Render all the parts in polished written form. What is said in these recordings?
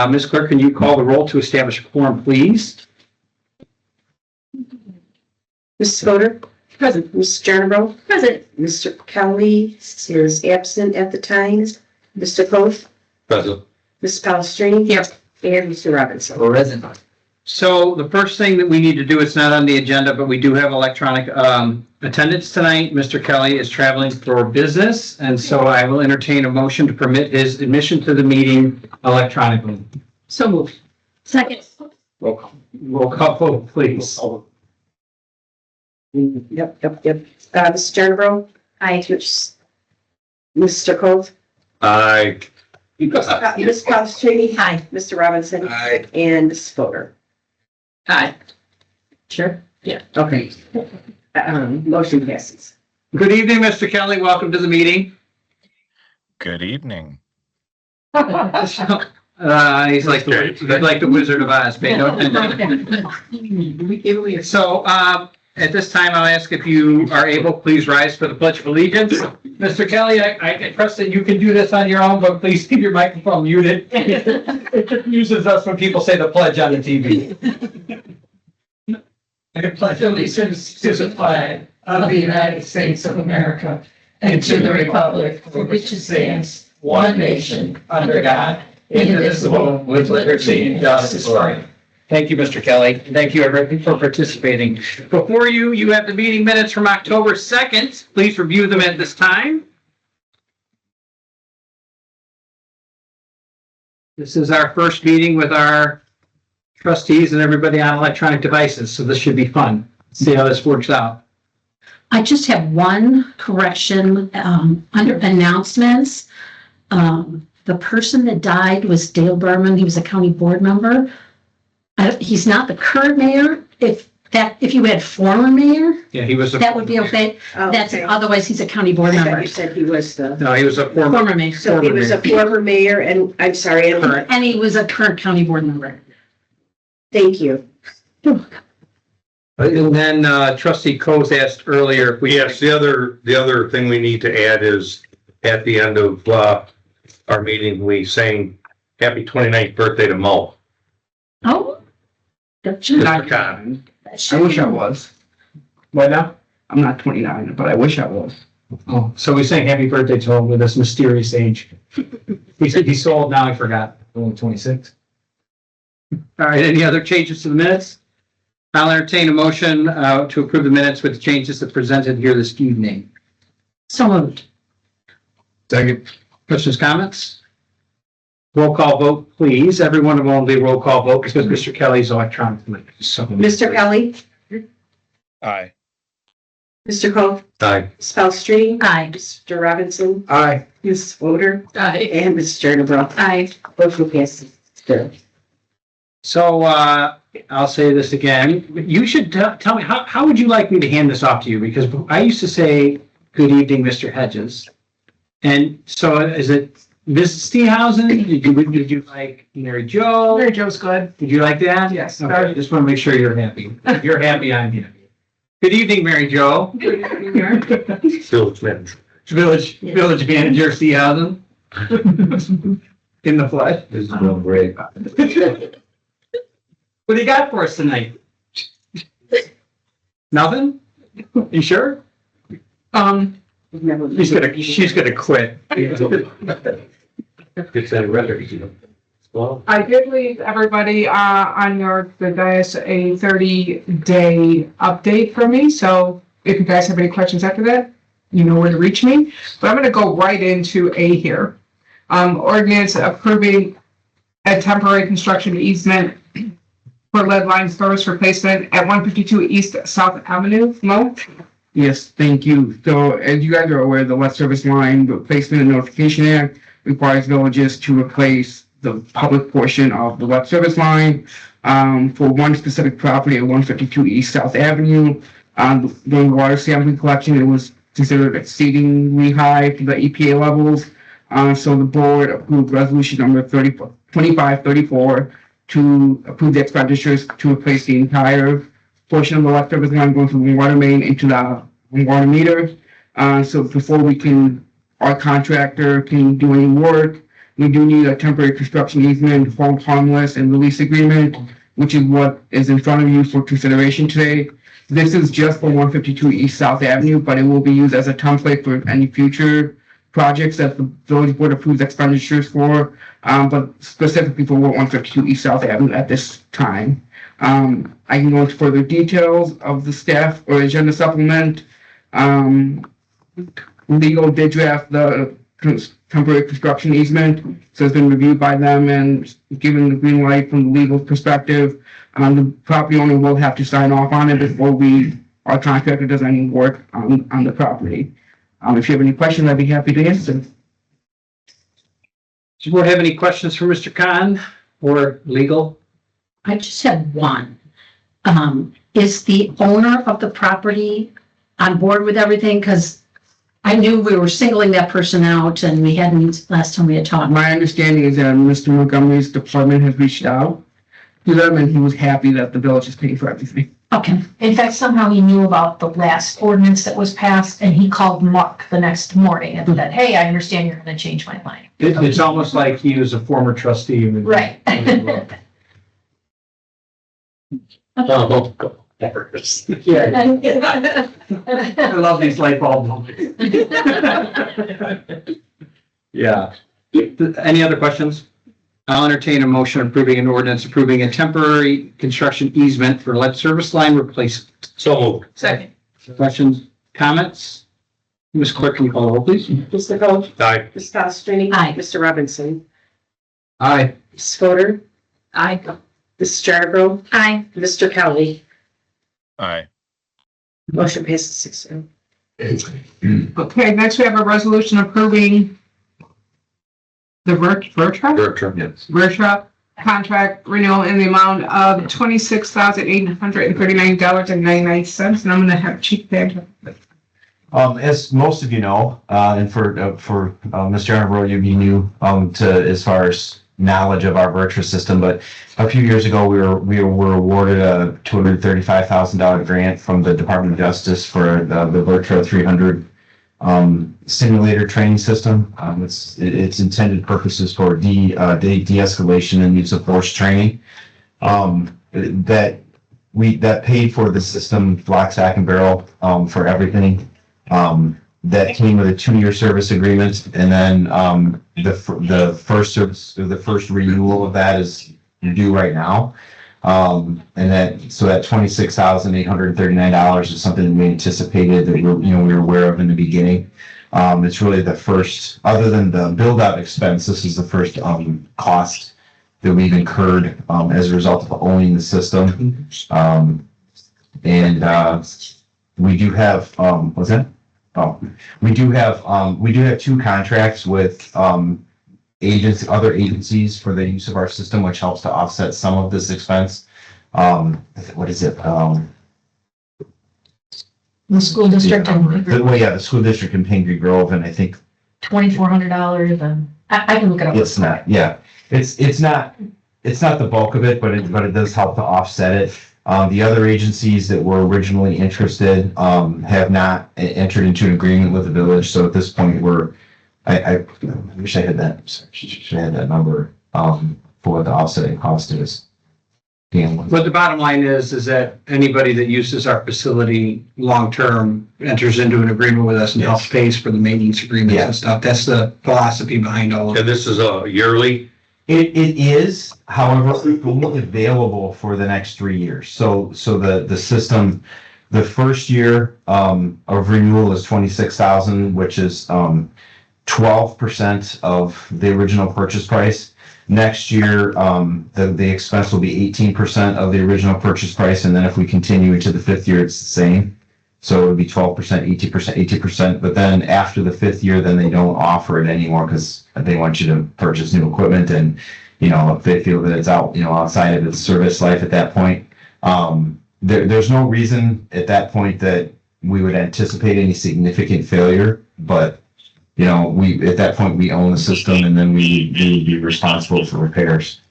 Ms. Clerk, can you call the roll to establish a quorum, please? Mrs. Fodor? Present. Mrs. Jarnborough? Present. Mr. Kelly is absent at the time. Mr. Coth? Present. Mrs. Palestrini? Yes. And Mr. Robinson? Present. So the first thing that we need to do, it's not on the agenda, but we do have electronic attendance tonight. Mr. Kelly is traveling for business, and so I will entertain a motion to permit his admission to the meeting electronically. So moved. Second. Roll call vote, please. Yep. Mrs. Jarnborough? Aye. Mr. Coth? Aye. Mrs. Palestrini? Aye. Mr. Robinson? Aye. And Mrs. Fodor? Aye. Sure? Yeah. Okay. Motion passes. Good evening, Mr. Kelly. Welcome to the meeting. Good evening. He's like the Wizard of Oz. Pay no attention. So, at this time, I'll ask if you are able, please rise for the Pledge of Allegiance. Mr. Kelly, I trust that you can do this on your own, but please keep your microphone muted. It confuses us when people say the pledge on the TV. I pledge allegiance to the flag of the United States of America and to the republic for which it stands, one nation, under God, indivisible, with liberty and justice for all. Thank you, Mr. Kelly. Thank you, everybody, for participating. Before you have the meeting minutes from October 2nd. Please review them at this time. This is our first meeting with our trustees and everybody on electronic devices, so this should be fun. See how this works out. I just have one correction under announcements. The person that died was Dale Berman. He was a county board member. He's not the current mayor. If you had former mayor, Yeah, he was. that would be okay. That's Okay. otherwise he's a county board I thought member. you said he was the, No, he was a Former mayor. so he was a former mayor and, I'm sorry, and Current. And he was a current county board member. thank you. And then Trustee Coase asked earlier if we. Yes, the other thing we need to add is at the end of our meeting, we sang happy 29th birthday to Mo. Oh. Mr. Khan. I wish I was. What now? I'm not 29, but I wish I was. Oh, so we sang happy birthday to him with this mysterious age. He said he's so old now, I forgot. Only 26. All right, any other changes to the minutes? I'll entertain a motion to approve the minutes with the changes that presented here this evening. So moved. Second. Questions, comments? Roll call vote, please. Every one of them will be roll call vote because Mr. Kelly's electronically. So, Mr. Kelly? Aye. Mr. Coth? Aye. Mrs. Palestrini? Aye. Mr. Robinson? Aye. Mrs. Fodor? Aye. And Mrs. Jarnborough? Aye. Motion passes. So I'll say this again. You should tell me, how would you like me to hand this off to you? Because I used to say, good evening, Mr. Hedges. And so is it Mrs. Stehausen? Did you like Mary Jo? Mary Jo's good. Did you like that? Yes. Okay, I just want to make sure you're happy. If you're happy, I'm happy. Good evening, Mary Jo. Village manager. Village manager Stehausen. In the flesh. This is going great. What do you got for us tonight? Nothing? You sure? She's gonna quit. It's that record. Well, I did leave everybody on the dais a 30-day update for me, so if you guys have any questions after that, you know where to reach me. But I'm going to go right into A here. Ordinance approving a temporary construction easement for lead line service replacement at 152 East South Avenue. Mo? Yes, thank you. So as you guys are aware, the West Service Line Replacement and Notification Act requires villages to replace the public portion of the West Service Line for one specific property at 152 East South Avenue. During the water sampling collection, it was considered exceedingly high for the EPA levels. So the board approved resolution number 2534 to approve the expenditures to replace the entire portion of the West Service Line going from the water main into the water meter. So before our contractor can do any work, we do need a temporary construction easement, hold harmless, and release agreement, which is what is in front of you for consideration today. This is just for 152 East South Avenue, but it will be used as a template for any future projects that the village board approves expenditures for, but specifically for 152 East South Avenue at this time. I can go into further details of the staff or agenda supplement. Legal did draft the temporary construction easement, so it's been reviewed by them and given the green light from the legal perspective. The property owner will have to sign off on it before our contractor does any work on the property. If you have any questions, I'd be happy to answer. Does the board have any questions for Mr. Khan or legal? I just have one. Is the owner of the property on board with everything? Because I knew we were singling that person out and we hadn't last time we had talked. My understanding is that Mr. Montgomery's department has reached out to them and he was happy that the village is paying for everything. Okay. In fact, somehow he knew about the last ordinance that was passed and he called Mark the next morning and said, hey, I understand you're gonna change my mind. It's almost like he was a former trustee. Right. Oh, Yeah, I love these light bulb moments. Yeah. Any other questions? I'll entertain a motion approving an ordinance approving a temporary construction easement for lead service line replacement. So moved. Second. Questions, comments? Ms. Clerk, can you call the roll, please? Mr. Hope, Aye. Ms. Palastrellini. Aye. Mr. Robinson, Aye. Ms. Fodor, Aye. Mrs. Jernerbro, Aye. Mr. Kelly. Aye. Motion passes 6-0. Okay, next we have a resolution approving the Virtua contract renewal in the amount of $26,839.99, and I'm gonna have Chief Page. As most of you know, and for Mr. Jernerbro, you knew, as far as knowledge of our Virtua system, but a few years ago, we were awarded a $235,000 grant from the Department of Justice for the Virtua 300 simulator training system. Its intended purposes for de-escalation and use of force training. That paid for the system, lock, stock, and barrel, for everything. That came with a 2-year service agreement, and then the first renewal of that is due right now. And that $26,839 is something that we anticipated, that we were aware of in the beginning. It's really the first, other than the build out expense, this is the first cost that we've incurred as a result of owning the system. We do have we do have 2 contracts with other agencies for the use of our system, which helps to offset some of this expense. What is it? The school district and The school district in Pingree Grove, and I think $2,400 and I can look it up. it's not. Yeah, it's not the bulk of it, but it does help to offset it. The other agencies that were originally interested have not entered into an agreement with the village. So at this point, I wish I had that. Should have had that number for what the offsetting cost is. But the bottom line is that anybody that uses our facility long-term enters into an agreement with us and helps pays for the maintenance agreements and stuff. That's the philosophy behind all of it. And this is a yearly? It is, however, only available for the next 3 years. So the system, the first year of renewal is $26,000, which is 12% of the original purchase price. Next year, the expense will be 18% of the original purchase price, and then if we continue into the 5th year, it's the same. So it would be 12%, 18%. But then after the 5th year, then they don't offer it anymore because they want you to purchase new equipment, and if they feel that it's outside of its service life at that point. There's no reason at that point that we would anticipate any significant failure, but at that point we own the system, and then we would be responsible for repairs.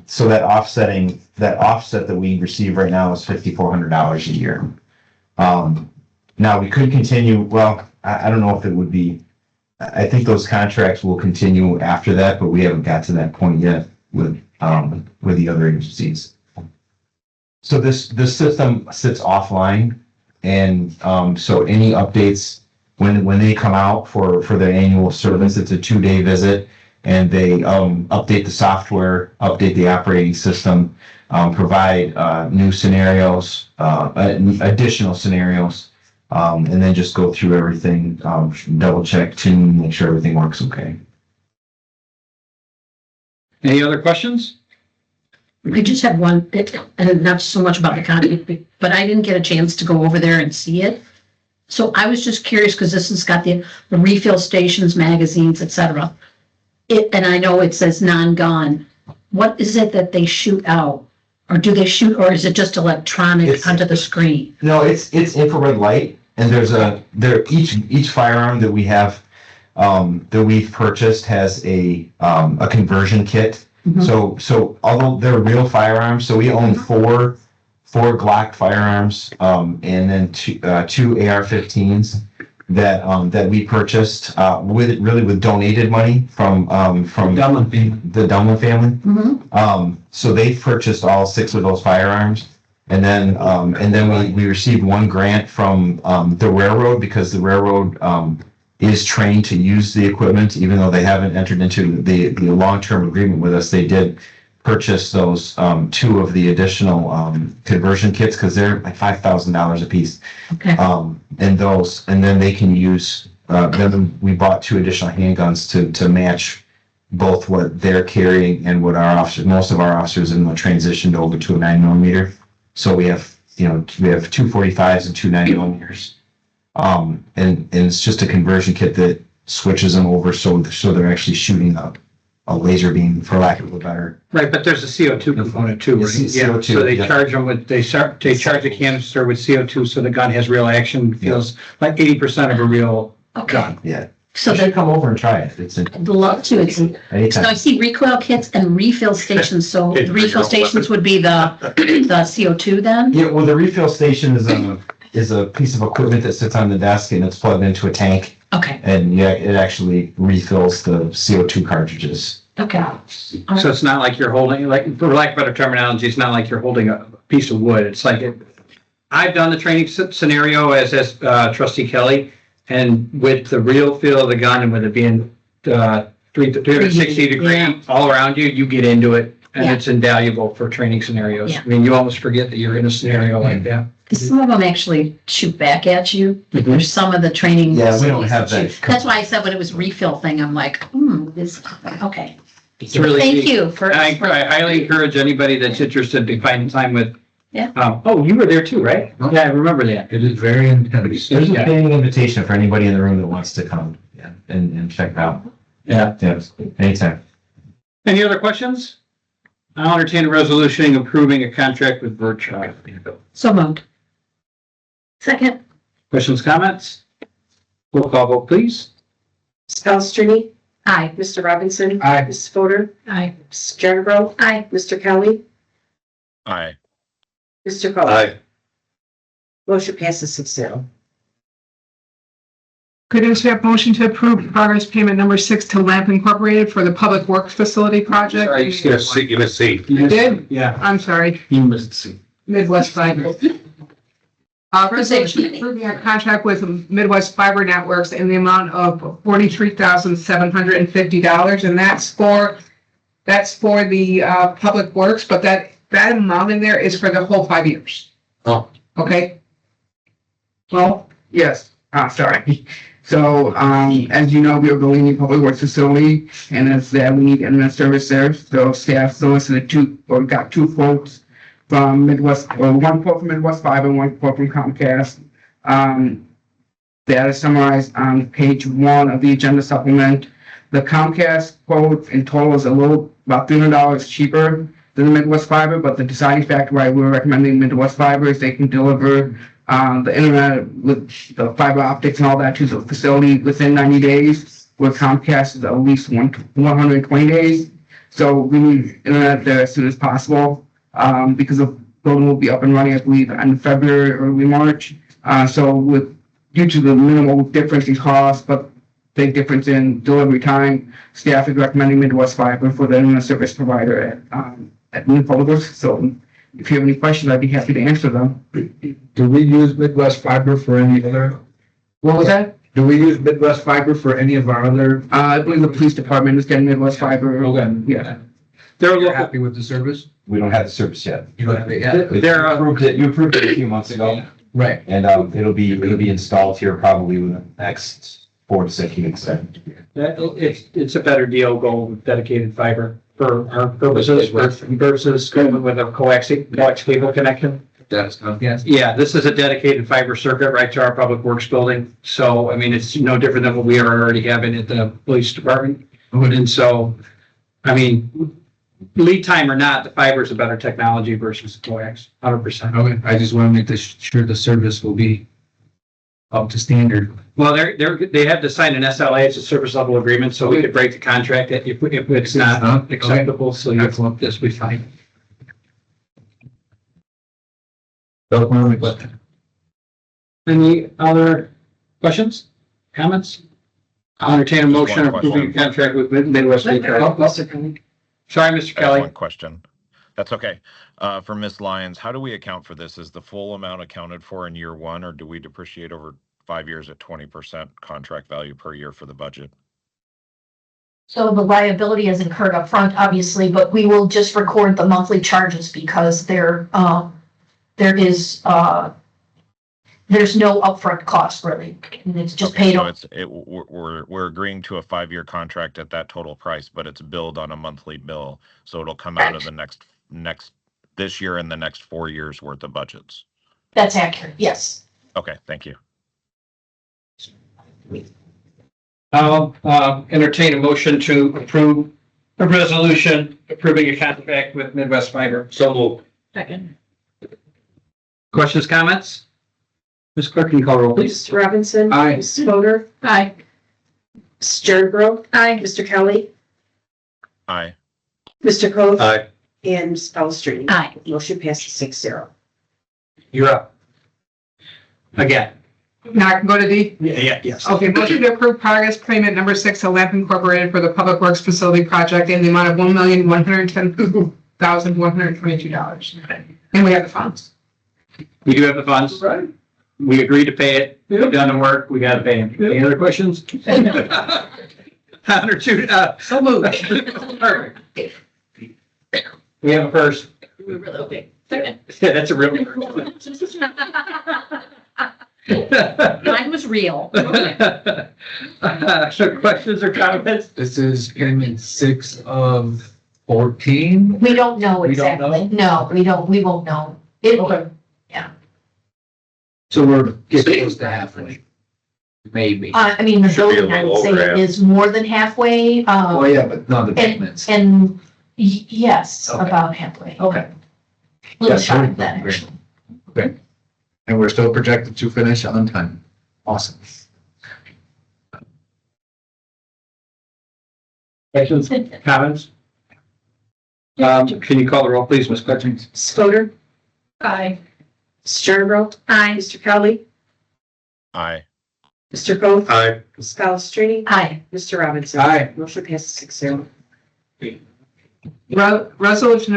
So that offset that we receive right now is $5,400 a year. Now we could continue. Well, I don't know if it would be I think those contracts will continue after that, but we haven't got to that point yet with the other agencies. So this system sits offline, and so any updates when they come out for their annual service, it's a 2-day visit, and they update the software, update the operating system, provide new scenarios, additional scenarios, and then just go through everything, double check, tune, make sure everything works okay. Any other questions? I just have one, and not so much about the contract, but I didn't get a chance to go over there and see it. So I was just curious, because this has got the refill stations, magazines, etc. And I know it says non-gun. What is it that they shoot out? Or do they shoot, or is it just electronic onto the screen? No, it's infrared light, and each firearm that we have that we've purchased has a conversion kit. Mhm. So although they're real firearms, so we own four Glock firearms, and then two AR-15s that we purchased with donated money from the Dunlap family. Mm-hmm. So they've purchased all 6 of those firearms, and then we received one grant from the railroad, because the railroad is trained to use the equipment, even though they haven't entered into the long-term agreement with us. They did purchase those 2 of the additional conversion kits, because they're like $5,000 a piece. Okay. And then they can use. Then we bought 2 additional handguns to match both what they're carrying and what most of our officers in the transitioned over to a 9mm. So we have 2 45s and 2 9mm. And it's just a conversion kit that switches them over so they're actually shooting a laser beam, for lack of a better. Right, but there's a CO2 component too, right? CO2, So they yeah. charge them they charge the canister with CO2, so the gun has real action, feels like 80% of a real gun. Yeah. So You should they come over and try it. I'd love to. So I Anytime. see recoil kits and refill stations. So the refill stations would be the CO2 then? Yeah, well, the refill station is a piece of equipment that sits on the desk, and it's plugged into a tank. Okay. And it actually refills the CO2 cartridges. Okay. So it's not like you're holding, like, for lack of better terminology, it's not like you're holding a piece of wood. It's like I've done the training scenario as Trustee Kelly, and with the real feel of the gun and with it being 360 degree all around you, you get into it, and it's invaluable for training scenarios. Yeah. I mean, you almost forget that you're in a scenario like that. Some of them actually shoot back at you. There's some of the training. Yeah, we don't have that. That's why I said when it was refill thing, I'm like, okay. It's really Thank neat. you for. I highly encourage anybody that's interested to find time with. Yeah. Oh, you were there too, right? Yeah, I remember that. It is very intense. There's a standing invitation for anybody in the room that wants to come and check it out. Yeah. Yes, anytime. Any other questions? I'll entertain a resolution approving a contract with Virtual. So moved. Second. Questions, comments? Roll call vote, please. Ms. Palestrini? Aye. Mr. Robinson? Aye. Mrs. Fodor? Aye. Mrs. Jernerbro? Aye. Mr. Kelly? Aye. Mr. Cole? Aye. Motion passes 6-0. Could I have a motion to approve progress payment number 6 to Lamp Incorporated for the Public Works Facility Project? Sorry, You missed C. You did? Yeah. I'm sorry, You missed C. Midwest Fiber. Resolution approving a contract with Midwest Fiber Networks in the amount of $43,750, and that's for the Public Works, but that amount in there is for the whole 5 years. Oh. Okay? Well, Yes, sorry. So, as you know, we are building a new public works facility, and as that, we need internet service there. So staff solicited got 2 quotes from Midwest, or 1 quote from Midwest Fiber, 1 quote from Comcast. That is summarized on page 1 of the agenda supplement. The Comcast quote in total is about $300 cheaper than the Midwest Fiber, but the deciding factor why we're recommending Midwest Fiber is they can deliver the internet with the fiber optics and all that to the facility within 90 days, where Comcast is at least 120 days. So we need internet there as soon as possible, because the building will be up and running, I believe, in February, early March. Due to the minimal difference in cost, but big difference in delivery time. Staff is recommending Midwest Fiber for the internet service provider at New Public Works facility. If you have any questions, I'd be happy to answer them. Do we use Midwest Fiber for any other? What was that? Do we use Midwest Fiber for any of our other? I believe the police department is getting Midwest Fiber. Okay. Yeah. They're You're local, happy with the service? We don't have the service yet. You don't have it yet? They're, You approved it a few months ago, Right. and it'll be installed here probably within the next 4 to 6 weeks. it's a better deal going with dedicated fiber for our purposes versus going with a coax cable connection. That's, yes. Yeah, this is a dedicated fiber circuit right to our public works building. So, I mean, it's no different than what we are already having at the police department. And so, I mean, lead time or not, the fiber is a better technology versus coax, 100%. Okay, I just want to make sure the service will be up to standard. Well, they have to sign an SLA, it's a service level agreement, so we could break the contract if it's not acceptable, so Excellent. this will be fine. Don't want to but Any other questions, comments? I'll entertain a motion Just one approving a contract with Midwest. Mr. Sorry, Mr. I have Kelly. one question. That's okay. For Ms. Lyons, how do we account for this? Is the full amount accounted for in year one, or do we depreciate over 5 years at 20% contract value per year for the budget? So the liability is incurred upfront, obviously, but we will just record the monthly charges because there is, there's no upfront cost really. And it's just paid. So we're agreeing to a 5-year contract at that total price, but it's billed on a monthly bill. So it'll come out of the next this year and the next 4 years worth of budgets. That's accurate, yes. Okay, thank you. I'll entertain a motion to approve a resolution approving a contract with Midwest Fiber. So moved. Second. Questions, comments? Ms. Clerk, can you call roll, please? Mr. Robinson. Aye. Mrs. Fodor. Aye. Mrs. Jernerbro. Aye. Mr. Kelly. Aye. Mr. Coe. Aye. And Ms. Palastrellini. Aye. Motion passes 6-0. You're up. Again. Now I can go to D. Yes. Okay, motion to approve progress payment number 6 to Lamp Incorporated for the Public Works Facility Project in the amount of $1,110,122. And we have the funds. We do have the funds. Right. We agreed to pay it. We've done the work. We gotta pay them. Any other questions? 102, So moved. perfect. We have a first. We're really okay. Second. Yeah, that's a real. Mine was real. So questions or comments? this is payment 6 of 14. We don't know We don't exactly. No, we won't know. Okay. So we're getting close to halfway. Maybe. I mean, the Should be a building, I little would say over it half. is more than halfway, Oh, yeah, but not the payments. and yes, Okay. about halfway. Okay. A little Yeah, shy of great, that, great. actually. And we're still projected to finish on time. Awesome. Questions, comments? Can you call the roll, please, Ms. Clerk? Mrs. Fodor. Aye. Mrs. Jernerbro. Aye. Mr. Kelly. Aye. Mr. Coe. Aye. Ms. Palastrellini. Aye. Mr. Robinson. Aye. Motion passes 6-0. Resolution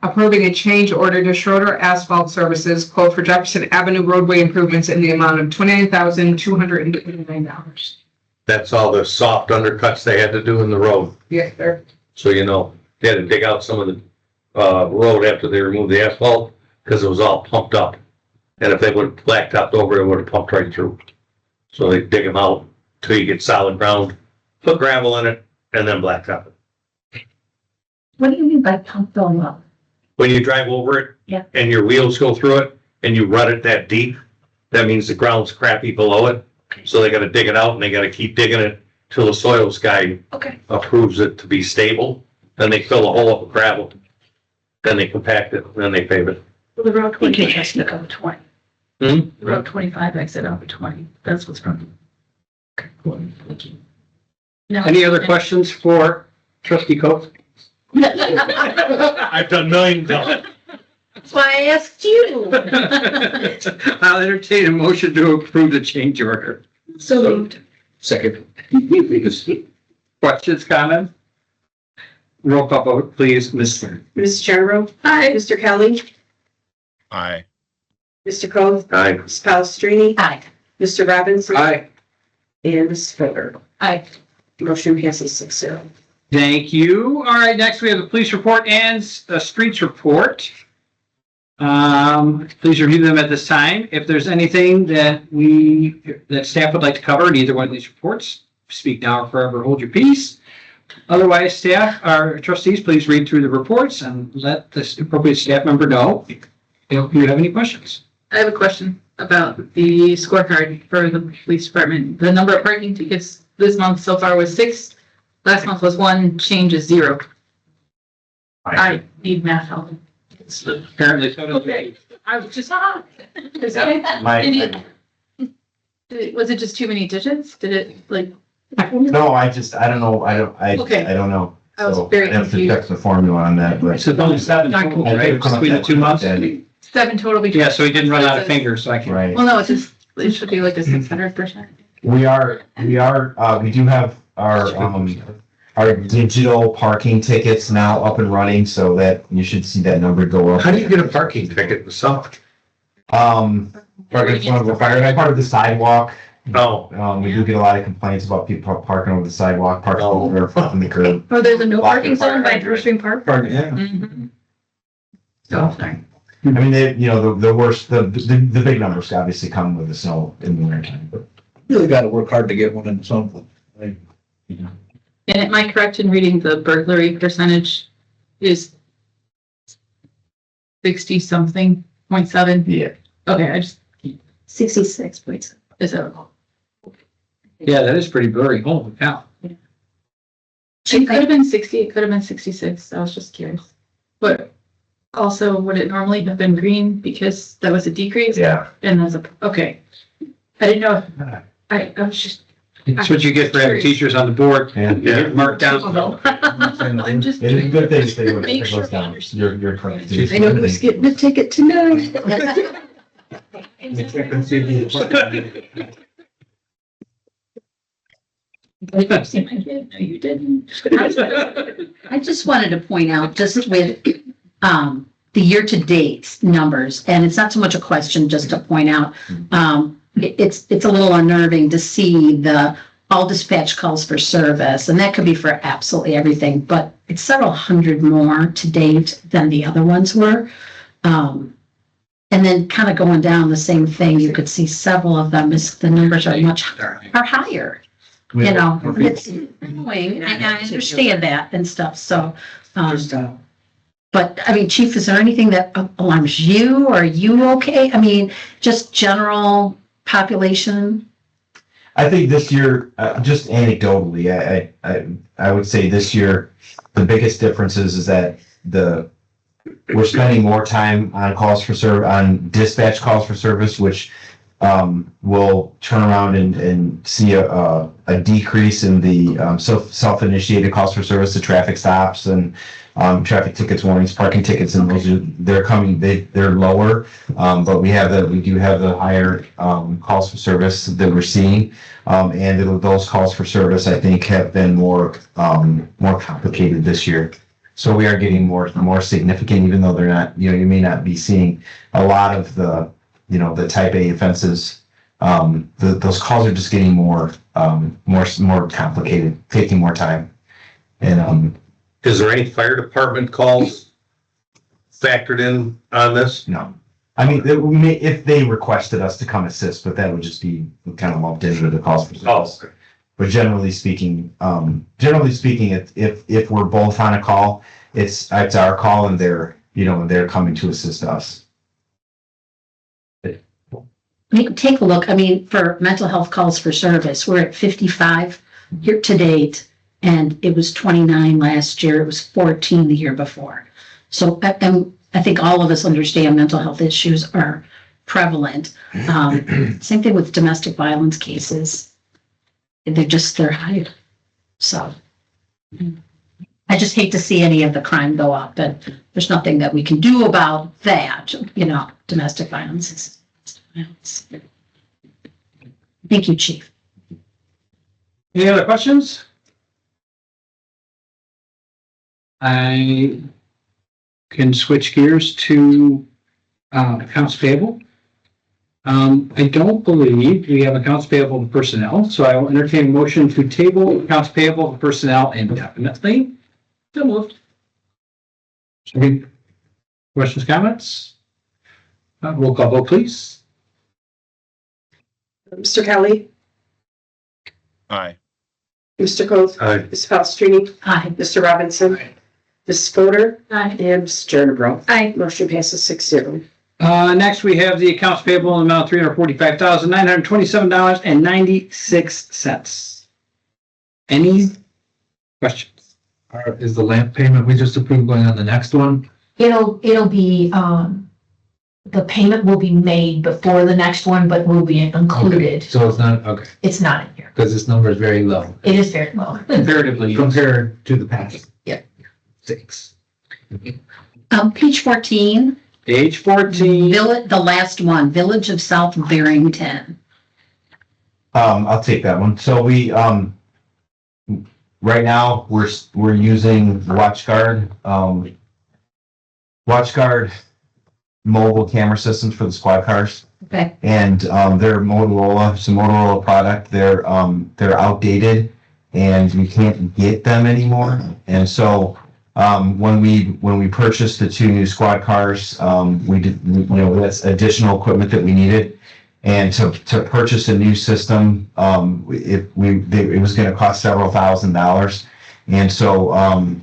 approving a change order to Schroeder Asphalt Services, quote for Jefferson Avenue roadway improvements in the amount of $29,229. That's all the soft undercuts they had to do in the road. Yeah, there. So, you know, they had to dig out some of the, road after they removed the asphalt because it was all pumped up. And if they would have blacktopped over, it would have pumped right through. So they dig them out till you get solid ground, put gravel in it, and then blacktop it. What do you mean by pump them up? When you drive over it. Yeah. And your wheels go through it and you rut it that deep, that means the ground's crappy below it. So they gotta dig it out and they gotta keep digging it till the soils guy Okay. approves it to be stable. Then they fill a hole up with gravel. Then they compact it, then they pave it. Well, the road 20 has to go 20. Hmm? The road 25 exit out of 20. That's what's from. Okay, cool. Thank you. No. Any other questions for trustee Coe? I've done millions of it. That's why I asked you. I'll entertain a motion to approve the change order. So moved. Second. Questions, comments? Roll call vote, please, Mr. Mrs. Jernerbro? Aye. Mr. Kelly? Aye. Mr. Coe? Aye. Ms. Palastrellini? Aye. Mr. Robinson? Aye. And Mrs. Fodor. Aye. Motion passes 6-0. Thank you. All right, next we have the police report and the streets report. Please review them at this time. If there's anything that staff would like to cover in either one of these reports, speak now or forever hold your peace. Otherwise, staff, our trustees, please read through the reports and let the appropriate staff member know if you have any questions. I have a question about the scorecard for the police department. The number of parking tickets this month so far was 6. Last month was 1, change is 0. I need math help. Apparently, so does Okay. I was just, My- was it just too many digits? Did it like, No, I don't know. I Okay. don't know. I was So very I have to confused. check the formula on that, but. It's only 7 total, right, between the 2 months? 7 total between? Yeah, so he didn't run out of fingers, so I can. Right. Well, no, it's just, it should be like a 600%. We do have our digital parking tickets now up and running, so that you should see that number go up. How do you get a parking ticket in the summer? Parking in front of a fire, part of the sidewalk. No. We do get a lot of complaints about people parking over the sidewalk, parking over from the curb. Oh, there's a no Block parking and zone by park. Drew Stream Park? Yeah. Mhm. Oh, sorry. I mean, the worst, the big numbers obviously come with the snow in the winter time, but. Really gotta work hard to get one in something. And am I correct in reading the burglary percentage is 60 something, 0.7? Yeah. Okay, I just, 66 points. is that, Yeah, that is pretty blurry. Holy cow. it could have been 60, it could have been 66. I was just curious. But also, would it normally have been green because that was a decrease? Yeah. And that's okay. I didn't know. I was just. That's what you get for having teachers on the board. And You get marked down. I'm just. it is a good thing to stay with Make it sure goes we down. understand. You're correct. I know who's getting a ticket tonight. Did you see my kid? No, you didn't. I just wanted to point out, just with the year-to-date numbers, and it's not so much a question, just to point out, it's a little unnerving to see the all dispatch calls for service, and that could be for absolutely everything, but it's several hundred more to date than the other ones were. And then kind of going down the same thing, you could see several of them, the numbers are higher. You know, it's annoying, and I understand that and stuff, so, but, I mean, Chief, is there anything that alarms you? Are you okay? I mean, just general population? I think this year, just anecdotally, I would say this year, the biggest difference is that we're spending more time on on dispatch calls for service, which will turn around and see a decrease in the self-initiated calls for service to traffic stops and traffic tickets, warnings, parking tickets, and they're lower. But we do have the higher calls for service that we're seeing. And those calls for service, I think, have been more complicated this year. So we are getting more significant, even though they're not, you may not be seeing a lot of the type A offenses. Those calls are just getting more complicated, taking more time. And, Is there any fire department calls factored in on this? no, I mean, if they requested us to come assist, but that would just be kind of lumped into the calls for service. Oh, okay. But generally speaking, if we're both on a call, it's our call and they're coming to assist us. Take a look, I mean, for mental health calls for service, we're at 55 year to date, and it was 29 last year, it was 14 the year before. So I think all of us understand mental health issues are prevalent. Same thing with domestic violence cases. They're higher. So I just hate to see any of the crime go up, and there's nothing that we can do about that, domestic violence is. Thank you, Chief. Any other questions? I can switch gears to accounts payable. I don't believe we have accounts payable to personnel, so I will entertain a motion to table accounts payable to personnel indefinitely. So moved. Any questions, comments? Roll call vote, please. Mr. Kelly, Aye. Mr. Coth, Aye. Ms. Palastrellini, Aye. Mr. Robinson, Ms. Fodor, Aye. and Ms. Jernerbro. Aye. Motion passes 6-0. Next, we have the accounts payable in the amount of $345,927.96. Any questions? Is the lamp payment we just approved going on the next one? It'll be, the payment will be made before the next one, but will be included. So it's not, okay, It's not in here. because this number is very low It is very low. Comparatively, compared to the past. Yeah. 6. Page 14, page 14. the last one, Village of South Barrington. I'll take that one. So we, right now, we're using WatchGuard, WatchGuard mobile camera systems for the squad cars. Okay. And, they're Motorola, it's a Motorola product. They're outdated and we can't get them anymore. And so, when we purchased the 2 new squad cars, we did, that's additional equipment that we needed. And to purchase a new system, it was going to cost several $1,000s. And so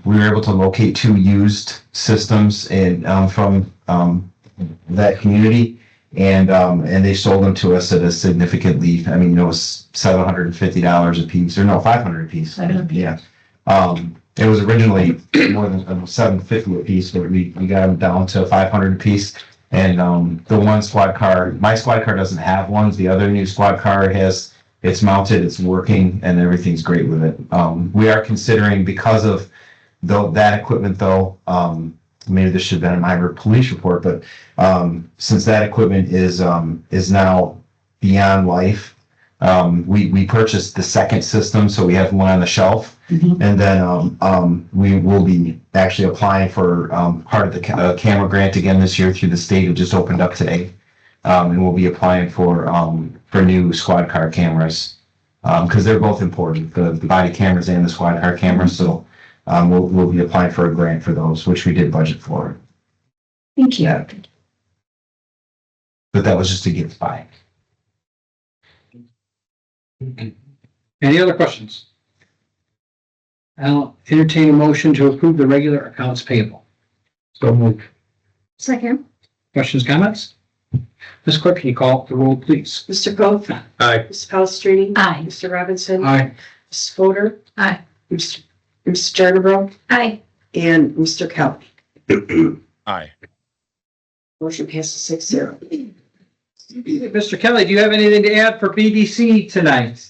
we were able to locate 2 used systems from that community, and they sold them to us at a significantly. I mean, it was $750 a piece, or no, $500 a piece. Yeah. It was originally more than $750 a piece, but we got them down to $500 a piece. And the one squad car, my squad car doesn't have ones. The other new squad car has, it's mounted, it's working, and everything's great with it. We are considering, because of that equipment though, maybe this should have been in my police report, but since that equipment is now beyond life, we purchased the second system, so we have one on the shelf. Mhm. And then we will be actually applying for part of the camera grant again this year through the state. It just opened up today, and we'll be applying for new squad car cameras because they're both important, the body cameras and the squad car cameras. So we'll be applying for a grant for those, which we did budget for. Thank you. Yeah. But that was just to get by. Any other questions? I'll entertain a motion to approve the regular accounts payable. So moved. Second. Questions, comments? Ms. Clerk, can you call the roll, please? Mr. Coth, Aye. Ms. Palastrellini, Aye. Mr. Robinson, Aye. Ms. Fodor, Aye. Ms. Jernerbro, Aye. and Mr. Kelly. Aye. Motion passes 6-0. Mr. Kelly, do you have anything to add for BDC tonight?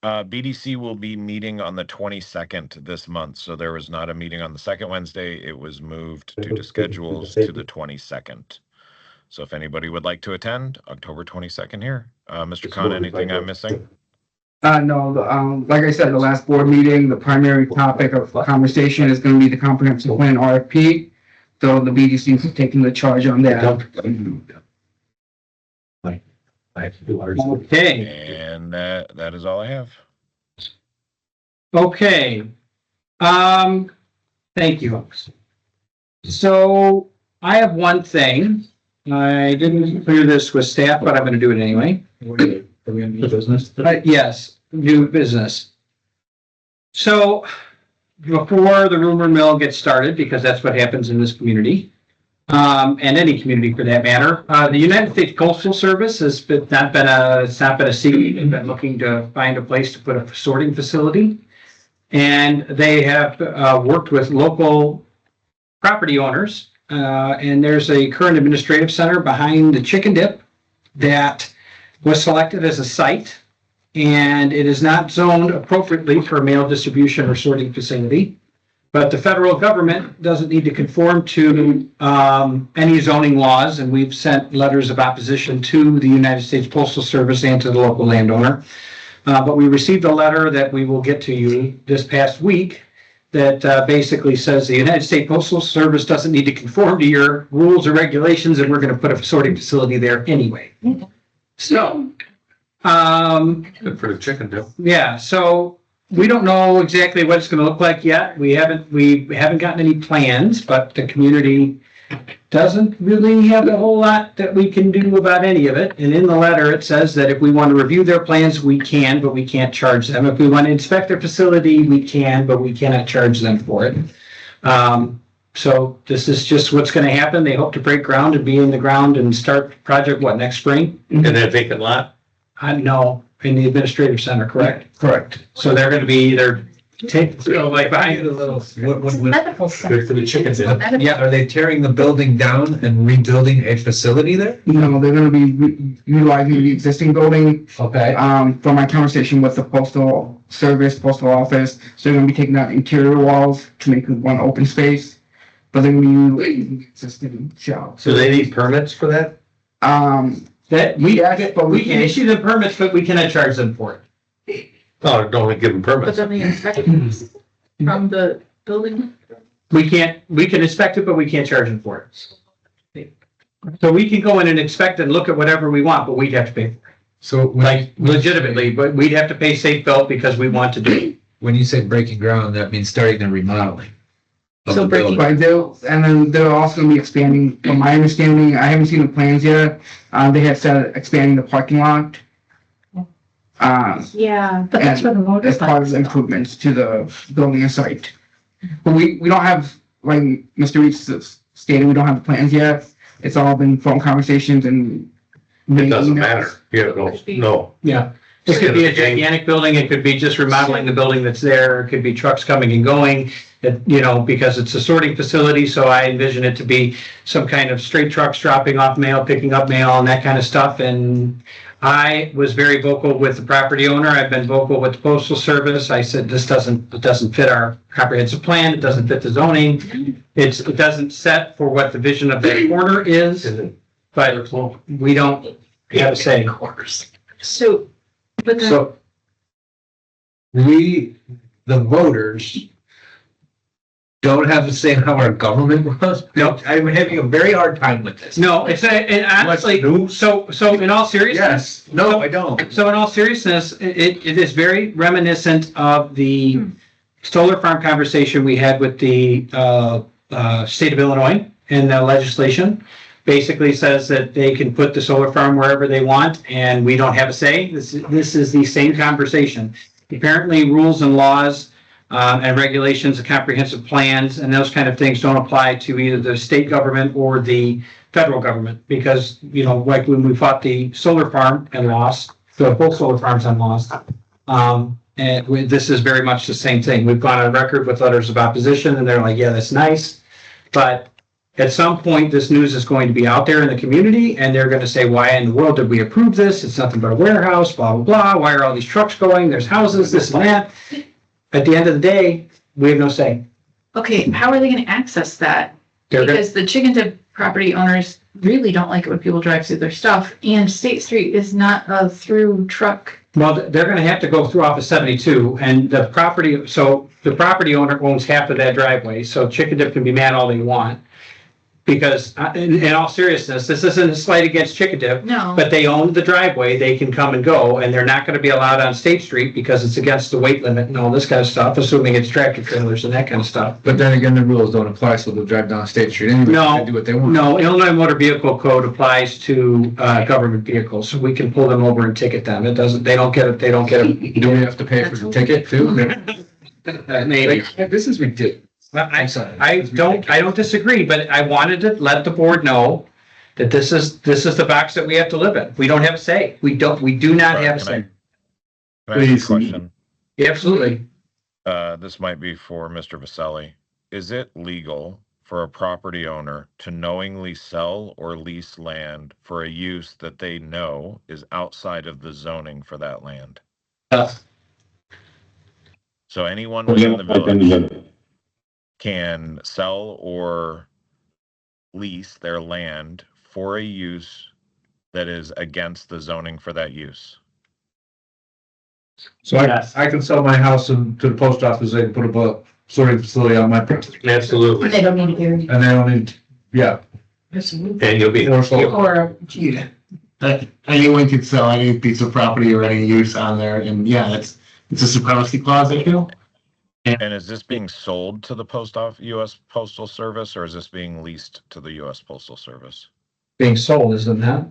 BDC will be meeting on the 22nd this month, so there was not a meeting on the second Wednesday. It was moved due to schedules to the 22nd. So if anybody would like to attend, October 22nd here. Mr. Khan, anything I'm missing? No, like I said, the last board meeting, the primary topic of conversation is going to be the comprehensive plan RFP. So the BDC is taking the charge on that. Okay, And that is all I have. okay. Thank you. So I have one thing. I didn't clear this with staff, but I'm gonna do it anyway. Are we gonna do business? Yes, new business. So before the rumor mill gets started, because that's what happens in this community, and any community for that matter, the United States Postal Service it's not been a secret. They've been looking to find a place to put a sorting facility. And they have worked with local property owners. And there's a current administrative center behind the Chicken Dip that was selected as a site. And it is not zoned appropriately for a mail distribution or sorting facility. But the federal government doesn't need to conform to any zoning laws. And we've sent letters of opposition to the United States Postal Service and to the local landowner. But we received a letter that we will get to you this past week that basically says the United States Postal Service doesn't need to conform to your rules or regulations, and we're going to put a sorting facility there anyway. So, Good for the chicken too. yeah, so we don't know exactly what it's going to look like yet. We haven't gotten any plans, but the community doesn't really have a whole lot that we can do about any of it. And in the letter, it says that if we want to review their plans, we can, but we can't charge them. If we want to inspect their facility, we can, but we cannot charge them for it. So this is just what's going to happen. They hope to break ground and be in the ground and start the project, next spring? And that vacant lot? No, in the administrative center, correct? Correct. So they're going to be either like buying A little, what, Medical center. good for the chickens. Yeah. Are they tearing the building down and rebuilding a facility there? No, they're gonna be utilizing the existing building. Okay. From my conversation with the postal service, postal office, so they're gonna be taking out interior walls to make one open space. But they're gonna be utilizing the existing shell. So they need permits for that? that we can issue the permits, but we cannot charge them for it. Oh, don't give them But permits. then the inspections from the building. We can inspect it, but we can't charge them for it. So we can go in and inspect and look at whatever we want, but we'd have to pay for it. So Like legitimately, but we'd have to pay safe belt because we want to do it. when you say breaking ground, that means starting the remodeling. of So the breaking- building. But then they're also gonna be expanding, from my understanding, I haven't seen the plans yet, they have started expanding the parking lot. Yeah, but that's where the As part of motorbikes the go. improvements to the building and site. But we don't have, like Mr. Reese stated, we don't have the plans yet. It's all been phone conversations and. It doesn't emails. matter. Yeah, no. Yeah. It could be a gigantic building, it could be just remodeling the building that's there, it could be trucks coming and going. Because it's a sorting facility, so I envision it to be some kind of straight trucks dropping off mail, picking up mail and that kind of stuff. And I was very vocal with the property owner. I've been vocal with the Postal Service. I said, it doesn't fit our comprehensive plan. It doesn't fit the zoning. It doesn't set for what the vision of that corner is, but we don't have a say. So, but then, So we, the voters, don't have to say how our government was? No. I'm having a very hard time with this. No, and honestly, so in all seriousness. Yes, no, I don't. So in all seriousness, it is very reminiscent of the solar farm conversation we had with the state of Illinois and the legislation. Basically says that they can put the solar farm wherever they want and we don't have a say. This is the same conversation. Apparently rules and laws and regulations and comprehensive plans and those kind of things don't apply to either the state government or the federal government because, like when we fought the solar farm and lost, both solar farms and lost. This is very much the same thing. We've gone on record with letters of opposition and they're like, yeah, that's nice. But at some point, this news is going to be out there in the community and they're going to say, why in the world did we approve this? It's nothing but a warehouse, blah, blah, blah. Why are all these trucks going? There's houses, this and that. At the end of the day, we have no say. okay, how are they gonna access that? They're gonna- Because the chicken tip property owners really don't like it when people drive through their stuff, and State Street is not a through truck. Well, they're going to have to go through off of 72 and the property owner owns half of that driveway. So Chicken Dip can be mad all they want. Because in all seriousness, this isn't a slight against Chicken Dip. No. But they own the driveway, they can come and go, and they're not gonna be allowed on State Street because it's against the weight limit and all this kind of stuff, assuming it's tractor trailers and that kind of stuff. But then again, the rules don't apply, so they'll drive down State Street anyway. No. They do what they want. No, Illinois Motor Vehicle Code applies to government vehicles, so we can pull them over and ticket them. It doesn't, they don't get it. Do we have to pay for the ticket too? Maybe. This is ridiculous. I don't disagree, but I wanted to let the board know that this is the box that we have to live in. We don't have a say. We do not have a say. Can I ask a question? Yeah, absolutely. This might be for Mr. Vaselli. Is it legal for a property owner to knowingly sell or lease land for a use that they know is outside of the zoning for that land? So anyone within the village can sell or lease their land for a use that is against the zoning for that use. So I can sell my house to the post office, they can put a sorting facility on my property, Absolutely. They don't need a variance. and they don't need, yeah. And you'll be, Or solar. Or, Yeah. Anyone can sell any piece of property or any use on there, and yeah, it's a supremacy clause issue. And is this being sold to the US Postal Service, or is this being leased to the US Postal Service? Being sold, isn't that?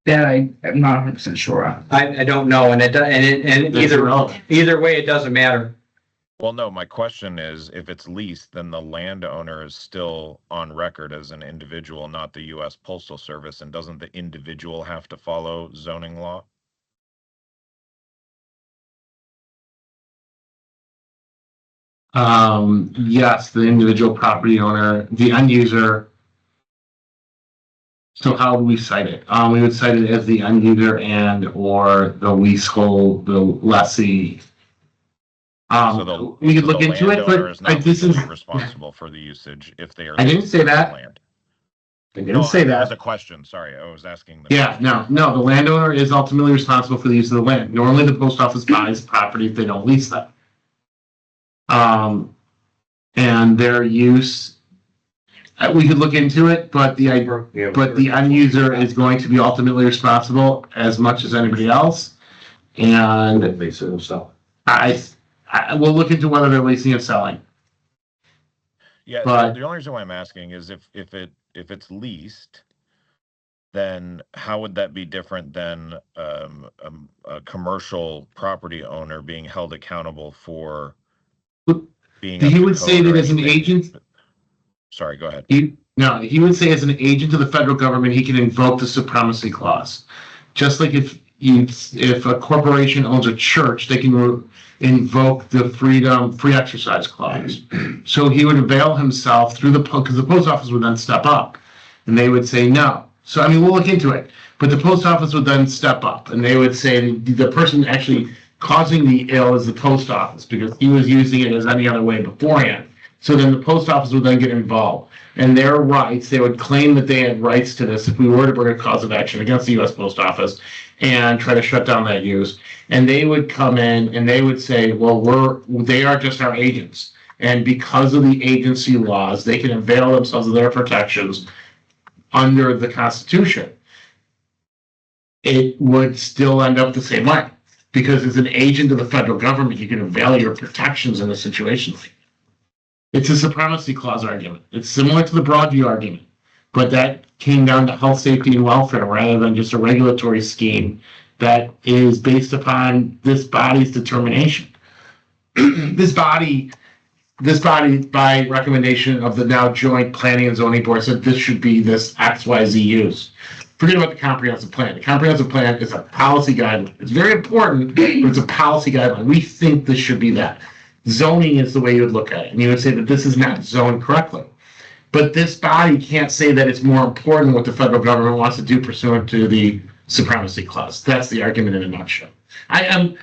That I'm not 100% sure on. I don't know, and either way, it doesn't matter. Well, no, my question is, if it's leased, then the landowner is still on record as an individual, not the US Postal Service, and doesn't the individual have to follow zoning law? Yes, the individual property owner, the end user. So how would we cite it? We would cite it as the end user and or the leasehold, the lessee. We could look into it, but this is responsible for the usage if they are. I didn't say that. Land. I didn't say That was that. a question. Sorry, I was asking. Yeah, no, the landowner is ultimately responsible for the use of the land. Normally, the post office buys property if they don't lease them. And their use, we could look into it, but the end user is going to be ultimately responsible as much as anybody else. And I will look into whether they're leasing or selling. Yeah, but the only reason why I'm asking is if it's leased, then how would that be different than a commercial property owner being held accountable for being? He would say that as an agent. Sorry, go ahead. He would say as an agent of the federal government, he can invoke the supremacy clause. Just like if a corporation owns a church, they can invoke the free exercise clause. So he would avail himself through because the post office would then step up and they would say no. So, I mean, we'll look into it, but the post office would then step up and they would say the person actually causing the ill is the post office because he was using it as any other way beforehand. So then the post office would then get involved and their rights, they would claim that they had rights to this if we were to bring a cause of action against the U.S. Post Office and try to shut down that use. And they would come in and they would say, well, they are just our agents. And because of the agency laws, they can avail themselves of their protections under the Constitution. It would still end up the same way because as an agent of the federal government, you can avail your protections in a situation like that. It's a supremacy clause argument. It's similar to the Broadview argument, but that came down to health, safety, and welfare rather than just a regulatory scheme that is based upon this body's determination. This body, by recommendation of the now joint planning and zoning board, said this should be this XYZ use. Forget about the comprehensive plan. The comprehensive plan is a policy guideline. It's very important, but it's a policy guideline. We think this should be that. Zoning is the way you would look at it, and you would say that this is not zoned correctly. But this body can't say that it's more important what the federal government wants to do pursuant to the supremacy clause. That's the argument in a nutshell. And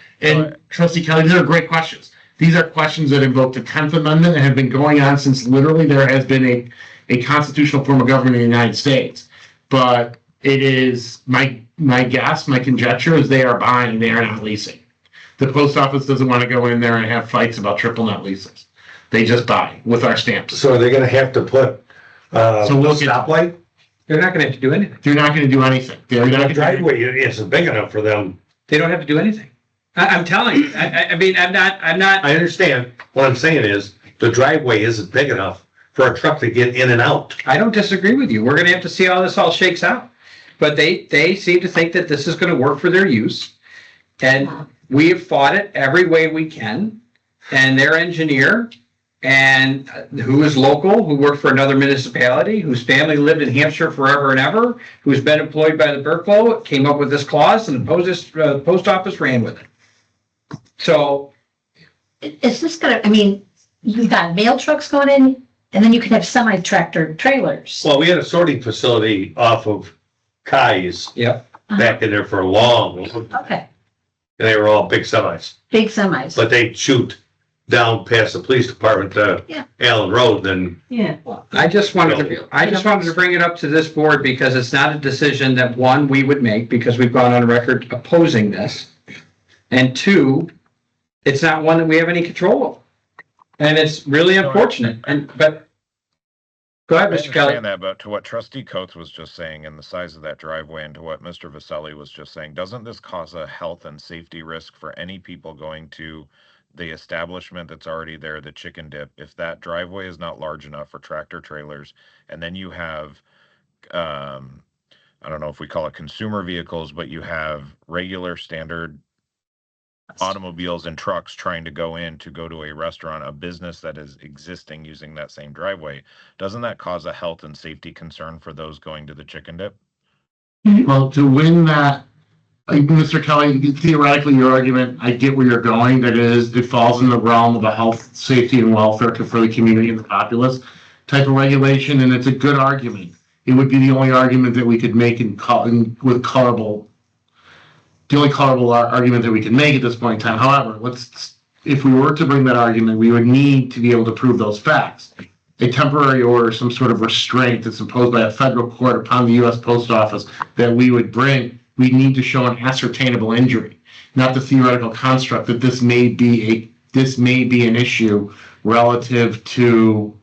Trustee Kelly, these are great questions. These are questions that invoke the 10th Amendment and have been going on since literally there has been a constitutional form of government in the United States. But it is my guess, my conjecture is they are buying, they are not leasing. The post office doesn't want to go in there and have fights about triple net leases. They just buy with our stamps. So are they gonna have to put, So we'll get- stoplight? They're not gonna have to do anything. They're not going to do anything. They're not The gonna- driveway isn't big enough for them. They don't have to do anything. I'm telling you, I mean, I'm not. I understand. What I'm saying is, the driveway isn't big enough for a truck to get in and out. I don't disagree with you. We're gonna have to see how this all shakes out. But they seem to think that this is gonna work for their use. And we have fought it every way we can. And their engineer, and who is local, who worked for another municipality, whose family lived in Hampshire forever and ever, who's been employed by the Burklow, came up with this clause and the post office ran with it. So. Is this gonna, I mean, you've got mail trucks going in, and then you can have semi-tractor trailers. Well, we had a sorting facility off of Kai's Yep. back in there for a long, Okay, and they were all big semis. big semis. But they'd shoot down past the police department to Yeah. Allen Road, then Yeah. I just wanted to bring it up to this board because it's not a decision that we would make because we've gone on record opposing this. And two, it's not one that we have any control of. And it's really unfortunate. But go ahead, I Mr. Kelly. understand that, but to what Trustee Coates was just saying and the size of that driveway and to what Mr. Vasselli was just saying, doesn't this cause a health and safety risk for any people going to the establishment that's already there, the Chicken Dip, if that driveway is not large enough for tractor trailers, and then you have, I don't know if we call it consumer vehicles, but you have regular standard automobiles and trucks trying to go to a restaurant, a business that is existing using that same driveway, doesn't that cause a health and safety concern for those going to the Chicken Dip? Well, to win that, Mr. Kelly, theoretically, your argument, I get where you're going. That is, it falls in the realm of a health, safety, and welfare for the community and the populace type of regulation, and it's a good argument. It would be the only argument that we could make with colorable. The only colorable argument that we can make at this point in time. However, if we were to bring that argument, we would need to be able to prove those facts. A temporary order, some sort of restraint that's imposed by a federal court upon the U.S. Post Office that we would bring, we need to show an ascertainable injury, not the theoretical construct that this may be an issue relative to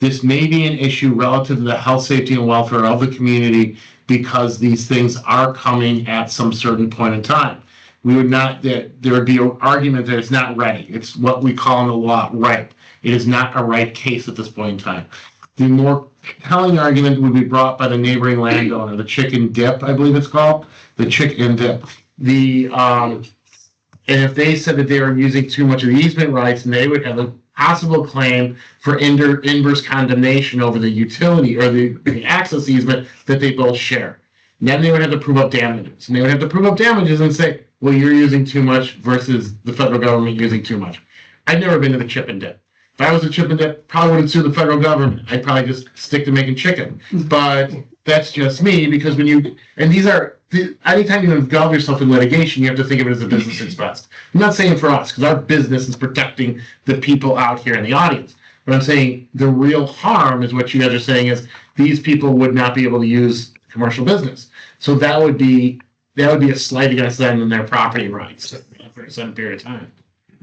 the health, safety, and welfare of the community, because these things are coming at some certain point in time. We would not, there would be an argument that it's not ready. It's what we call in the law ripe. It is not a ripe case at this point in time. The more compelling argument would be brought by the neighboring landowner, the Chicken Dip, I believe it's called, the Chicken Dip. And if they said that they were using too much of the easement rights, and they would have a possible claim for inverse condemnation over the utility or the access easement that they both share. And then they would have to prove up damages. And they would have to prove up damages and say, well, you're using too much versus the federal government using too much. I've never been to the Chip and Dip. If I was a Chip and Dip, probably wouldn't sue the federal government. I'd probably just stick to making chicken. But that's just me, because anytime you involve yourself in litigation, you have to think of it as a business expense. I'm not saying for us, because our business is protecting the people out here in the audience. But I'm saying the real harm is what you guys are saying is these people would not be able to use commercial business. So that would be a slight against them and their property rights for a certain period of time.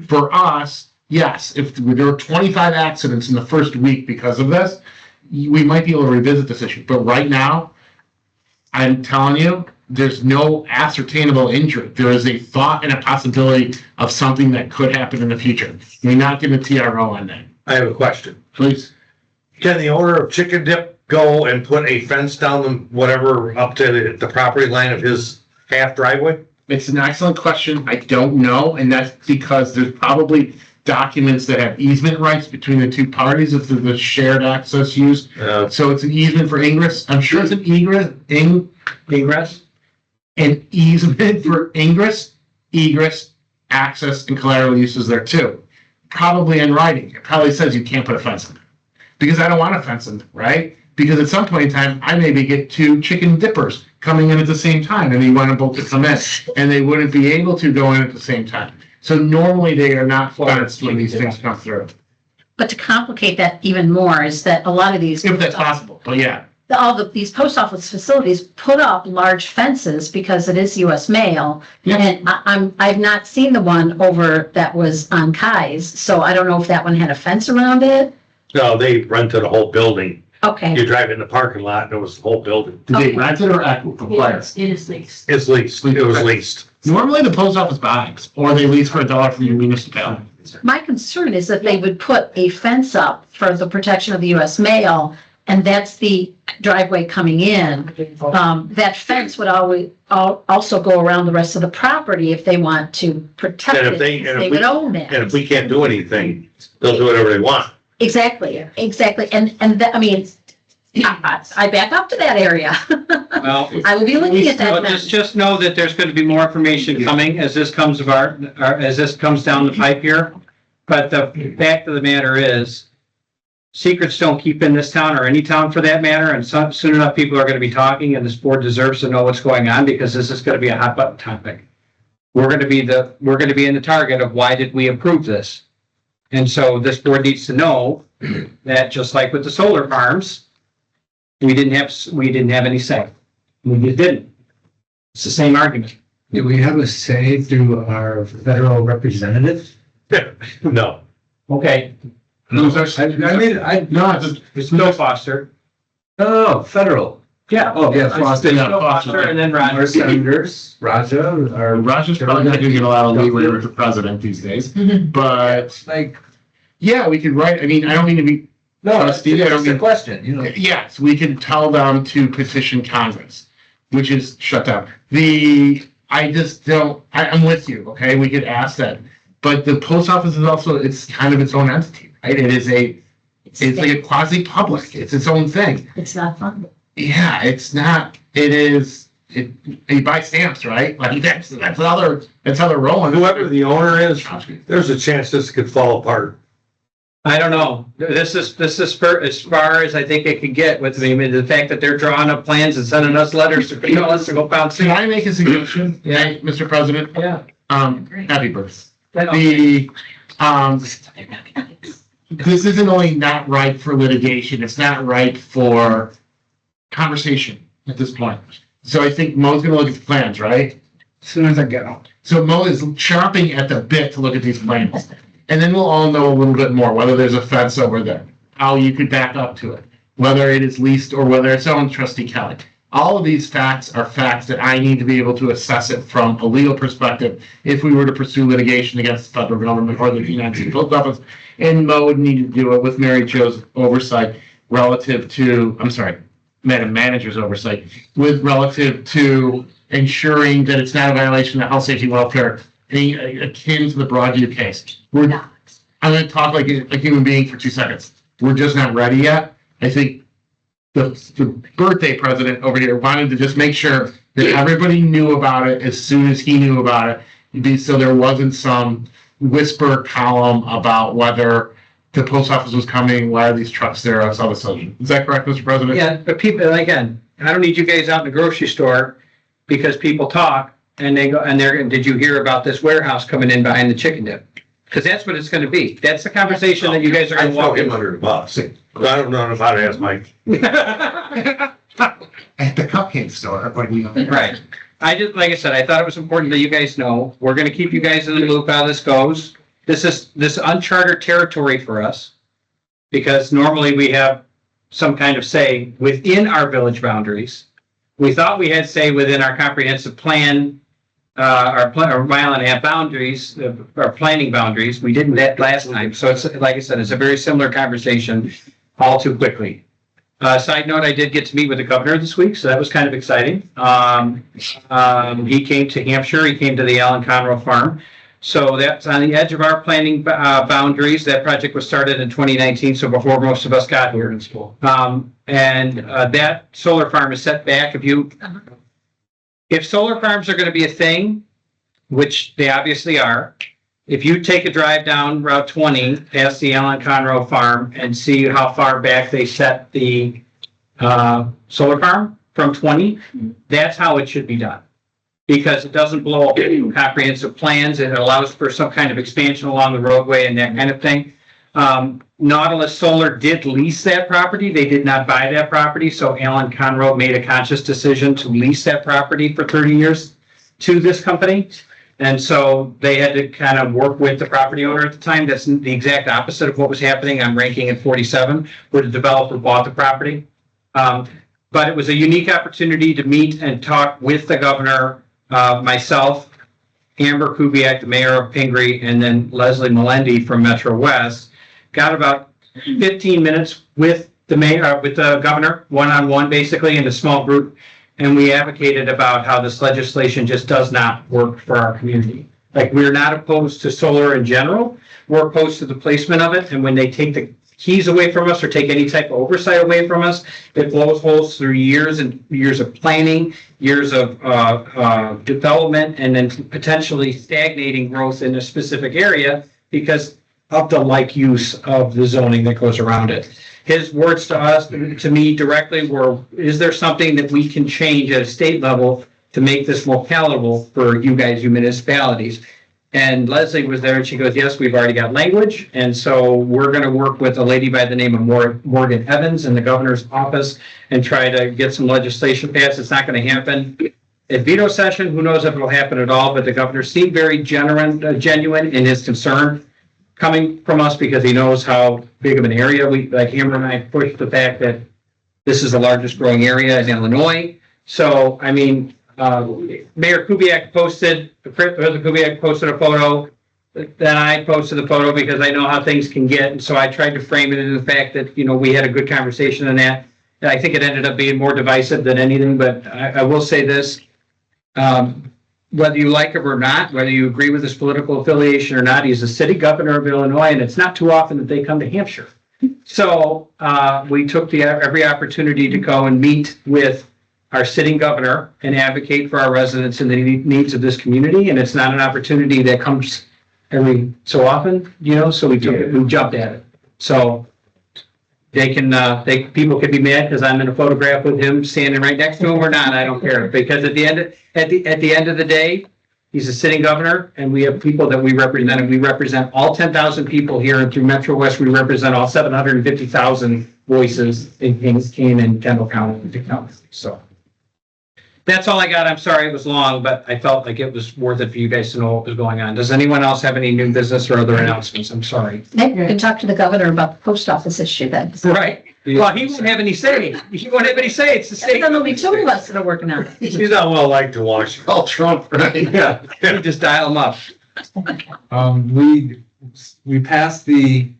For us, yes, if there were 25 accidents in the first week because of this, we might be able to revisit this issue. But right now, I'm telling you, there's no ascertainable injury. There is a thought and a possibility of something that could happen in the future. You're not getting a TRO on that. I have a question. Please. Can the owner of Chicken Dip go and put a fence down up to the property line of his half driveway? It's an excellent question. I don't know, and that's because there's probably documents that have easement rights between the two parties if there's the shared access use. So it's an easement for ingress. I'm sure it's an egress, an easement for ingress, egress, access, and collateral uses there too. Probably in writing. It probably says you can't put a fence in there. Because I don't want a fence in there, right? Because at some point in time, I maybe get two chicken dippers coming in at the same time, and they want them both to come in, and they wouldn't be able to go in at the same time. So normally they are not fenced when these things come through. But to complicate that even more is that a lot of these. If that's possible, but yeah. These post office facilities put up large fences because it is U.S. mail. Yeah. And I've not seen the one over that was on Kai's, so I don't know if that one had a fence around it. No, they rented a whole building. Okay. You drive in the parking lot and it was the whole building. Did they rent it or acquire? It is leased. It's leased. It was leased. Normally the post office buys, or they lease for $1 from your municipality. My concern is that they would put a fence up for the protection of the U.S. mail, and that's the driveway coming in. That fence would also go around the rest of the property if they want to protect it. They would own it. And if we can't do anything, they'll do whatever they want. Exactly. And that, I mean, I back up to that area. Well, I will be looking at that. just know that there's going to be more information coming as this comes as this comes down the pipe here. But the fact of the matter is, secrets don't keep in this town or any town for that matter. And soon enough, people are going to be talking, and this board deserves to know what's going on because this is going to be a hot button topic. We're going to be in the target of why did we approve this? And so this board needs to know that just like with the solar farms, we didn't have any say. We just didn't. It's the same argument. Do we have a say through our federal representative? No. Okay, No, I mean, it's Bill Foster. oh, federal. Yeah. Oh, yeah, Foster. Yeah, Bill Foster and then Our Roger. senators, Raja, our. Roger's probably not gonna get a lot of leeway with the president these days, but Like, yeah, we could write, I mean, I don't mean to be, no, that's Steve, I don't the mean- question, you know. yes, we can tell them to petition Congress, which is shut down. I just don't, I'm with you, okay? We could ask that. But the post office is also, it's kind of its own entity, right? It's like a quasi-public. It's its own thing. It's not fun. Yeah, it's not, you buy stamps, right? Like that's how they're rolling. Whoever the owner is, there's a chance this could fall apart. I don't know. This is for, as far as I think it could get with me. I mean, the fact that they're drawing up plans and sending us letters to, you know, us to go pound Can sand. I make a suggestion? Yeah. Mr. President? Yeah. Happy birthday. This isn't only not right for litigation, it's not right for conversation at this point. So I think Mo's gonna look at the plans, right? As soon as I get home. So Mo is chomping at the bit to look at these plans. And then we'll all know a little bit more, whether there's a fence over there, how you could back up to it, whether it is leased or whether it's owned, Trustee Kelly. All of these facts are facts that I need to be able to assess it from a legal perspective if we were to pursue litigation against the federal government or the United States Post Office. And Mo would need to do it with Mary Jo's oversight relative to, Madam Manager's oversight, with relative to ensuring that it's not a violation of health, safety, welfare, akin to the Broadview case. I'm going to talk like a human being for 2 seconds. We're just not ready yet. I think the birthday president over here wanted to just make sure that everybody knew about it as soon as he knew about it, so there wasn't some whisper column about whether the post office was coming, why are these trucks there, I saw the solution. Is that correct, Mr. President? Yeah, but people, again, I don't need you guys out in the grocery store because people talk and they go, and did you hear about this warehouse coming in behind the chicken dip? Because that's what it's gonna be. That's the conversation that you guys are I gonna throw walk him in. under the bus. I don't know how to ask Mike. At the cupcake store, but we don't. Right. I just, like I said, I thought it was important that you guys know. We're gonna keep you guys in the loop how this goes. This is uncharted territory for us. Because normally we have some kind of say within our village boundaries. We thought we had say within our comprehensive plan, our mile and a half boundaries, our planning boundaries. We didn't that last time. So it's, like I said, it's a very similar conversation all too quickly. Side note, I did get to meet with the governor this week, so that was kind of exciting. He came to Hampshire, he came to the Allen Conroe farm. So that's on the edge of our planning boundaries. That project was started in 2019, so before most of us got here in school. That solar farm is set back. If solar farms are going to be a thing, which they obviously are, if you take a drive down Route 20 past the Allen Conroe farm and see how far back they set the solar farm from 20, that's how it should be done. Because it doesn't blow up comprehensive plans. It allows for some kind of expansion along the roadway and that kind of thing. Nautilus Solar did lease that property. They did not buy that property. So Allen Conroe made a conscious decision to lease that property for 30 years to this company. And so they had to kind of work with the property owner at the time. That's the exact opposite of what was happening. I'm ranking at 47, where the developer bought the property. But it was a unique opportunity to meet and talk with the governor, myself, Amber Kubiak, the mayor of Pingree, and then Leslie Melendi from Metro West. Got about 15 minutes with the mayor, with the governor, one-on-one, basically, in a small group. And we advocated about how this legislation just does not work for our community. Like, we're not opposed to solar in general. We're opposed to the placement of it. And when they take the keys away from us or take any type of oversight away from us, it blows holes through years and years of planning, years of development, and then potentially stagnating growth in a specific area because of the like use of the zoning that goes around it. His words to me directly were, is there something that we can change at a state level to make this more palatable for you guys, you municipalities? And Leslie was there and she goes, yes, we've already got language. And so we're going to work with a lady by the name of Morgan Evans in the governor's office and try to get some legislation passed. It's not going to happen at veto session, who knows if it'll happen at all, but the governor seemed very genuine in his concern coming from us because he knows how big of an area like Hammer and I pushed the fact that this is the largest growing area in Illinois. So, I mean, Mayor Kubiak posted a photo. Then I posted the photo because I know how things can get. And so I tried to frame it in the fact that, we had a good conversation on that. And I think it ended up being more divisive than anything, but I will say this. Whether you like him or not, whether you agree with his political affiliation or not, he's the city governor of Illinois, and it's not too often that they come to Hampshire. So we took every opportunity to go and meet with our sitting governor and advocate for our residents and the needs of this community. And it's not an opportunity that comes every so often, so we jumped at it. So people can be mad because I'm in a photograph with him standing right next to him or not. I don't care, because at the end of the day, he's a sitting governor, and we have people that we represent, and we represent all 10,000 people here, and through Metro West, we represent all 750,000 voices in Kane and Kendall County. So that's all I got. I'm sorry it was long, but I felt like it was worth it for you guys to know what was going on. Does anyone else have any new business or other announcements? I'm sorry. Nick, you can talk to the governor about the post office issue then. Right. Well, he won't have any say. He won't have any say. It's the state. There'll be two of us that are working on it. He's not well liked to watch. Oh, Trump, right? Yeah. You just dial him up. We passed the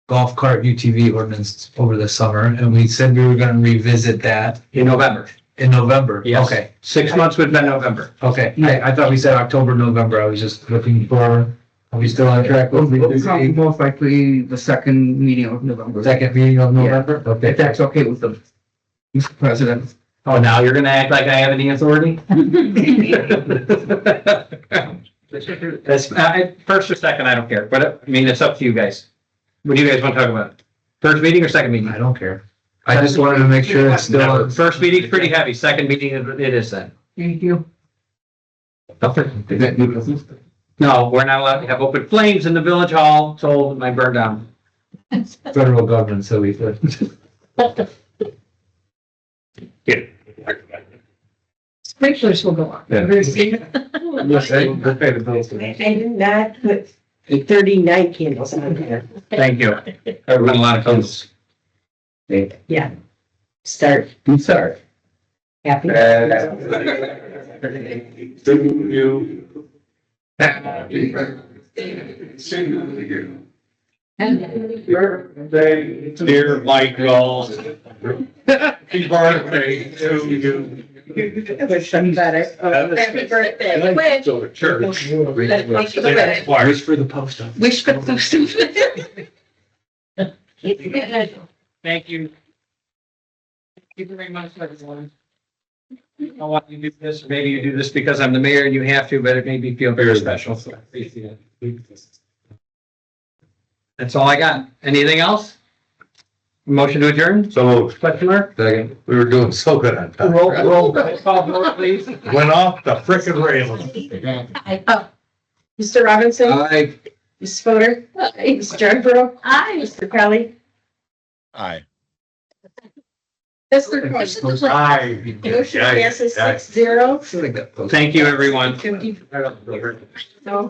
golf cart UTV ordinance over the summer, and we said we were gonna revisit that In November. in November. Yes. Okay, 6 months would have been November. okay. I thought we said October, November. I was just looking for, are we still on track with the Most likely the second meeting of November. second meeting of November? Okay. If that's okay with the Mr. President. Oh, now you're gonna act like I have any authority? That's, first or second, I don't care, but I mean, it's up to you guys. What do you guys want to talk about? First meeting or second meeting? I don't care. I just wanted to make sure it's still on. First meeting's pretty heavy, second meeting, it is then. Thank you. No, we're not allowed to have open flames in the village hall, so it might burn down. Federal government, so we could. Sprinklers will go on. I did not put 39 candles on there. Thank you. I've run a lot of candles. Yeah. Start. You start. Happy. To you. Happy birthday to you. Birthday, dear Michael. Happy birthday to you. Better. Happy birthday. Wish. Sure. Wish for the post office. Wish for the post office. Thank you. Thank you very much, everyone. I don't want you to do this, or maybe you do this because I'm the mayor and you have to, but it made me feel very special, so I appreciate it. That's all I got. Anything else? Motion to adjourn? So, Question mark? second, we were doing so good on time. Roll call vote, please. Went off the frickin' rails. Mr. Robinson? Aye. Mrs. Fodor? Mr. Jernerbro? Aye. Mr. Kelly? Aye. Mr. Coach? Aye. Motion passes 6-0. Thank you, everyone. No.